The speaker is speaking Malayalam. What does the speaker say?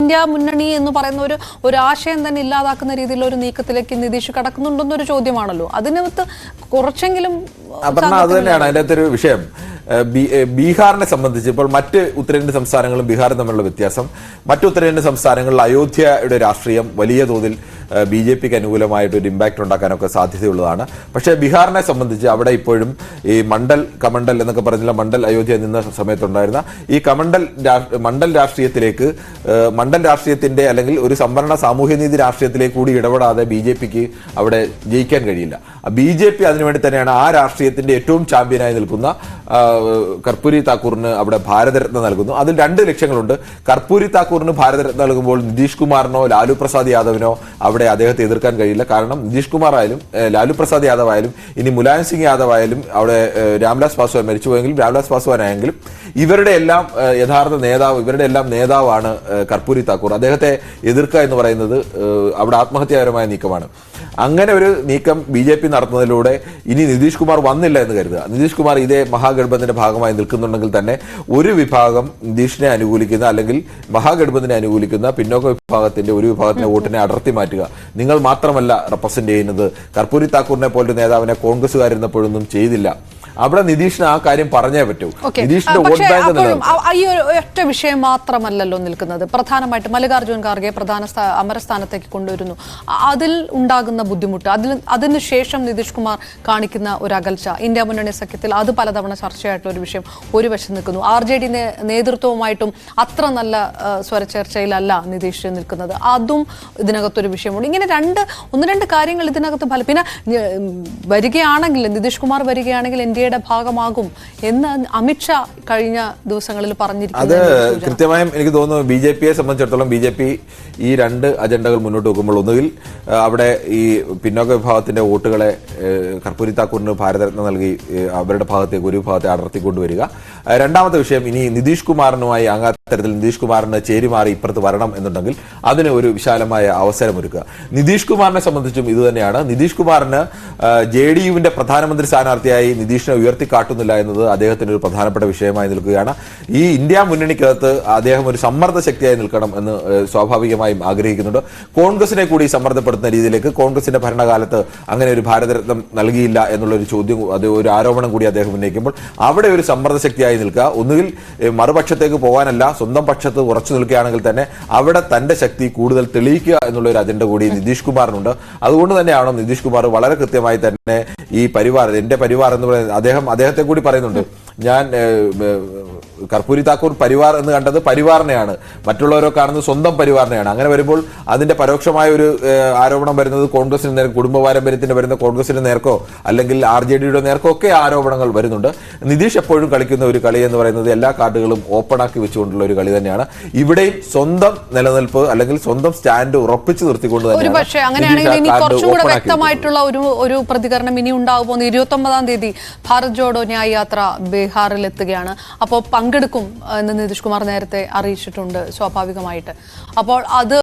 ഇന്ത്യ മുന്നണി എന്ന് പറയുന്ന ഒരു ആശയം തന്നെ ഇല്ലാതാക്കുന്ന രീതിയിലുള്ള ഒരു നീക്കത്തിലേക്ക് നിതീഷ് കടക്കുന്നുണ്ടെന്നൊരു ചോദ്യമാണല്ലോ. അതിനകത്ത് കുറച്ചെങ്കിലും അത് തന്നെയാണ് അതിൻ്റെ അകത്തൊരു വിഷയം. ബീഹാറിനെ സംബന്ധിച്ച് ഇപ്പോൾ മറ്റ് ഉത്തരേന്ത്യൻ സംസ്ഥാനങ്ങളും ബീഹാറും തമ്മിലുള്ള വ്യത്യാസം, മറ്റ് ഉത്തരേന്ത്യൻ സംസ്ഥാനങ്ങളിൽ അയോധ്യയുടെ രാഷ്ട്രീയം വലിയ തോതിൽ BJPക്ക് അനുകൂലമായിട്ടൊരു ഇമ്പാക്റ്റ് ഉണ്ടാക്കാനൊക്കെ സാധ്യതയുള്ളതാണ്. പക്ഷേ ബീഹാറിനെ സംബന്ധിച്ച് അവിടെ ഇപ്പോഴും ഈ കമണ്ഡൽ എന്നൊക്കെ പറഞ്ഞുള്ള മണ്ഡൽ അയോധ്യ നിന്ന സമയത്തുണ്ടായിരുന്ന ഈ മണ്ഡൽ രാഷ്ട്രീയത്തിലേക്ക് മണ്ഡൽ രാഷ്ട്രീയത്തിന്റെ അല്ലെങ്കിൽ ഒരു സംവരണ സാമൂഹ്യനീതി രാഷ്ട്രീയത്തിലേക്ക് കൂടി ഇടപെടാതെ BJPക്ക് അവിടെ ജയിക്കാൻ കഴിയില്ല. BJP അതിനുവേണ്ടി തന്നെയാണ് ആ രാഷ്ട്രീയത്തിന്റെ ഏറ്റവും ചാമ്പ്യനായി നിൽക്കുന്ന കർപ്പൂരി താക്കൂറിന് അവിടെ ഭാരതരത്ന നൽകുന്നു. അതിൽ 2 ലക്ഷ്യങ്ങളുണ്ട്. കർപ്പൂരി താക്കൂറിന് ഭാരതരത്ന നൽകുമ്പോൾ നിതീഷ് കുമാറിനോ ലാലു പ്രസാദ് യാദവിനോ അവിടെ അദ്ദേഹത്തെ എതിർക്കാൻ കഴിയില്ല. കാരണം നിതീഷ് കുമാർ ആയാലും ലാലു പ്രസാദ് യാദവ് ആയാലും ഇനി മുലായം സിംഗ് യാദവ് ആയാലും അവിടെ രാംവിലാസ് പാസ്വാൻ മരിച്ചുപോയെങ്കിലും രാംവിലാസ് പാസ്വാൻ ആയെങ്കിലും ഇവരുടെ എല്ലാം യഥാർത്ഥ നേതാവ്, ഇവരുടെ എല്ലാം നേതാവാണ് കർപ്പൂരി താക്കൂർ. അദ്ദേഹത്തെ എതിർക്കുക എന്ന് പറയുന്നത് അവിടെ ആത്മഹത്യാപരമായ നീക്കമാണ്. അങ്ങനെ ഒരു നീക്കം BJP നടത്തുന്നതിലൂടെ ഇനി നിതീഷ് കുമാർ വന്നില്ല എന്ന് കരുതുക. നിതീഷ് കുമാർ ഇതേ മഹാഗഡ്ബന്ധിന്റെ ഭാഗമായി നിൽക്കുന്നുണ്ടെങ്കിൽ തന്നെ ഒരു വിഭാഗം നിതീഷിനെ അനുകൂലിക്കുന്ന അല്ലെങ്കിൽ മഹാഗഡ്ബന്ധിനെ അനുകൂലിക്കുന്ന പിന്നോക്ക വിഭാഗത്തിന്റെ ഒരു വിഭാഗത്തിന്റെ വോട്ടിനെ അടർത്തി മാറ്റുക. നിങ്ങൾ മാത്രമല്ല റെപ്രസെന്റ് ചെയ്യുന്നത്. കർപ്പൂരി താക്കൂറിനെ പോലൊരു നേതാവിനെ കോൺഗ്രസ്സുകാരിരുന്നപ്പോഴൊന്നും ചെയ്തില്ല. അവിടെ നിതീഷിന് ആ കാര്യം പറഞ്ഞേ പറ്റൂ. നിതീഷിന്റെ വോട്ട് ബാങ്ക് ഈ ഒറ്റ വിഷയം മാത്രമല്ലല്ലോ നിൽക്കുന്നത്. പ്രധാനമായിട്ട് മല്ലികാർജ്ജുൻ ഖാർഗെ അമരസ്ഥാനത്തേക്ക് കൊണ്ടുവരുന്നു. അതിൽ ഉണ്ടാകുന്ന ബുദ്ധിമുട്ട്, അതിനുശേഷം നിതീഷ് കുമാർ കാണിക്കുന്ന ഒരു അകൽച്ച, ഇന്ത്യ മുന്നണി സഖ്യത്തിൽ അത് പലതവണ ചർച്ചയായിട്ടുള്ള ഒരു വിഷയം ഒരു വശം നിൽക്കുന്നു. RJD നേതൃത്വവുമായിട്ടും അത്ര നല്ല സ്വരച്ചേർച്ചയിലല്ല നിതീഷ് നിൽക്കുന്നത്. അതും ഇതിനകത്തൊരു വിഷയമുണ്ട്. ഇങ്ങനെ ഒന്ന് രണ്ട് കാര്യങ്ങൾ ഇതിനകത്ത് പിന്നെ വരികയാണെങ്കിൽ നിതീഷ് കുമാർ വരികയാണെങ്കിൽ ഇന്ത്യയുടെ ഭാഗമാകും എന്ന് അമിത്ഷാ കഴിഞ്ഞ ദിവസങ്ങളിൽ പറഞ്ഞിരിക്കുന്നത്. അത് കൃത്യമായും എനിക്ക് തോന്നുന്നു BJPയെ സംബന്ധിച്ചിടത്തോളം BJP ഈ 2 അജണ്ടകൾ മുന്നോട്ട് വെക്കുമ്പോൾ ഒന്നുകിൽ അവിടെ ഈ പിന്നോക്ക വിഭാഗത്തിന്റെ വോട്ടുകളെ കർപ്പൂരി താക്കൂറിന് ഭാരതരത്ന നൽകി അവരുടെ ഭാഗത്തേക്ക് ഒരു വിഭാഗത്തെ അടർത്തിക്കൊണ്ടുവരിക. രണ്ടാമത്തെ വിഷയം, ഇനി നിതീഷ് കുമാറിനുമായി അങ്ങാത്തരത്തിൽ നിതീഷ് കുമാറിന് ചേരിമാറി ഇപ്പുറത്ത് വരണം എന്നുണ്ടെങ്കിൽ അതിന് ഒരു വിശാലമായ അവസരമൊരുക്കുക. നിതീഷ് കുമാറിനെ സംബന്ധിച്ചും ഇത് തന്നെയാണ്. നിതീഷ് കുമാറിന് JDUവിന്റെ പ്രധാനമന്ത്രി സ്ഥാനാർത്ഥിയായി നിതീഷിനെ ഉയർത്തിക്കാട്ടുന്നില്ല എന്നത് അദ്ദേഹത്തിന് ഒരു പ്രധാനപ്പെട്ട വിഷയമായി നിൽക്കുകയാണ്. ഈ ഇന്ത്യ മുന്നണിക്കകത്ത് അദ്ദേഹം ഒരു സമ്മർദ്ദ ശക്തിയായി നിൽക്കണം എന്ന് സ്വാഭാവികമായും ആഗ്രഹിക്കുന്നുണ്ട്. കോൺഗ്രസിനെ കൂടി സമ്മർദ്ദപ്പെടുത്തുന്ന രീതിയിലേക്ക് കോൺഗ്രസിന്റെ ഭരണകാലത്ത് അങ്ങനെ ഒരു ഭാരതരത്നം നൽകിയില്ല എന്നുള്ളൊരു ചോദ്യം, അത് ഒരു ആരോപണം കൂടി അദ്ദേഹം ഉന്നയിക്കുമ്പോൾ അവിടെ ഒരു സമ്മർദ്ദ ശക്തിയായി നിൽക്കുക. ഒന്നുകിൽ മറുപക്ഷത്തേക്ക് പോകാനല്ല, സ്വന്തം പക്ഷത്ത് ഉറച്ചു നിൽക്കുകയാണെങ്കിൽ തന്നെ അവിടെ തന്റെ ശക്തി കൂടുതൽ തെളിയിക്കുക എന്നുള്ള ഒരു അജണ്ട കൂടി നിതീഷ് കുമാറിനുണ്ട്. അതുകൊണ്ട് തന്നെയാണോ നിതീഷ് കുമാർ വളരെ കൃത്യമായി തന്നെ ഈ പരിവാർ, എന്റെ പരിവാർ എന്ന് പറയുന്നത് അദ്ദേഹത്തെ കൂടി പറയുന്നുണ്ട്. ഞാൻ കർപ്പൂരി താക്കൂർ പരിവാർ എന്ന് കണ്ടത് പരിവാറിനെയാണ്, മറ്റുള്ളവരോ കാണുന്നത് സ്വന്തം പരിവാറിനെയാണ്. അങ്ങനെ വരുമ്പോൾ അതിന്റെ പരോക്ഷമായ ഒരു ആരോപണം വരുന്നത് കോൺഗ്രസിന് നേരെ, കുടുംബ പാരമ്പര്യത്തിന് വരുന്ന കോൺഗ്രസിന് നേർക്കോ അല്ലെങ്കിൽ RJDയുടെ നേർക്കോ ഒക്കെ ആരോപണങ്ങൾ വരുന്നുണ്ട്. നിതീഷ് എപ്പോഴും കളിക്കുന്ന ഒരു കളി എന്ന് പറയുന്നത് എല്ലാ കാർഡുകളും ഓപ്പണാക്കി വെച്ചുകൊണ്ടുള്ള ഒരു കളി തന്നെയാണ്. ഇവിടെയും സ്വന്തം നിലനിൽപ്പ് അല്ലെങ്കിൽ സ്വന്തം സ്റ്റാൻഡ് ഉറപ്പിച്ചു നിർത്തിക്കൊണ്ട് തന്നെയാണ് വ്യക്തമായിട്ടുള്ള ഒരു പ്രതികരണം ഇനി ഉണ്ടാകുമോ. 29-ാം തീയതി ഭാരത് ജോഡോ ന്യായ് യാത്ര ബീഹാറിൽ എത്തുകയാണ്. അപ്പോൾ പങ്കെടുക്കും എന്ന് നിതീഷ് കുമാർ നേരത്തെ അറിയിച്ചിട്ടുണ്ട് സ്വാഭാവികമായിട്ട്. അപ്പോൾ അത്